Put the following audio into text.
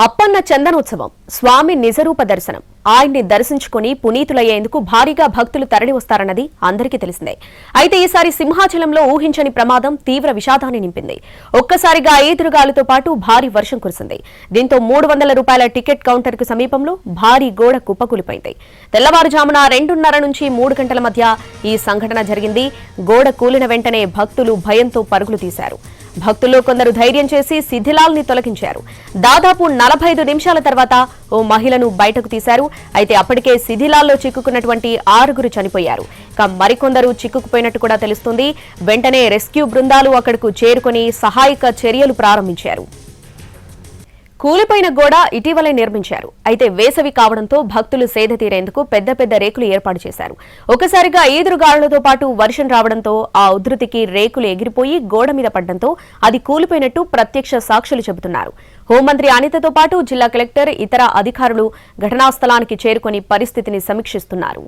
అప్పన్న చందనోత్సవం స్వామి నిజరూప దర్శనం ఆయన్ని దర్శించుకుని పునీతులయ్యేందుకు భారీగా భక్తులు తరలివస్తారన్నది అందరికీ తెలిసిందే. అయితే ఈసారి సింహాచలంలో ఊహించని ప్రమాదం తీవ్ర విషాదాన్ని నింపింది. ఒక్కసారిగా ఈదురుగాలుతో పాటు భారీ వర్షం కురిసింది. దీంతో 300 రూపాయల టికెట్ కౌంటర్ కు సమీపంలో భారీ గోడ కుప్పకూలిపోయింది. తెల్లవారుజామున 2:30 నుంచి 3 గంటల మధ్య ఈ సంఘటన జరిగింది. గోడ కూలిన వెంటనే భక్తులు భయంతో పరుగులు తీశారు. భక్తుల్లో కొందరు ధైర్యం చేసి శిథిలాల్ని తొలగించారు. దాదాపు 45 నిమిషాల తర్వాత ఓ మహిళను బయటకు తీశారు. అయితే అప్పటికే శిథిలాల్లో చిక్కుకున్నటువంటి 6 చనిపోయారు. ఇక మరికొందరు చిక్కుకుపోయినట్టు కూడా తెలుస్తుంది. వెంటనే రెస్క్యూ బృందాలు అక్కడకు చేరుకుని సహాయక చర్యలు ప్రారంభించారు. కూలిపోయిన గోడ ఇటీవలే నిర్మించారు. అయితే వేసవి కావడంతో భక్తులు సేద తీరేందుకు పెద్ద పెద్ద రేకులు ఏర్పాటు చేశారు. ఒకసారిగా ఈదురుగాలులతో పాటు వర్షం రావడంతో ఆ ఉధృతికి రేకులు ఎగిరిపోయి గోడ మీద పడడంతో అది కూలిపోయినట్టు ప్రత్యక్ష సాక్షులు చెబుతున్నారు. హోంమంత్రి అనితతో పాటు జిల్లా కలెక్టర్, ఇతర అధికారులు ఘటనా స్థలానికి చేరుకుని పరిస్థితిని సమీక్షిస్తున్నారు.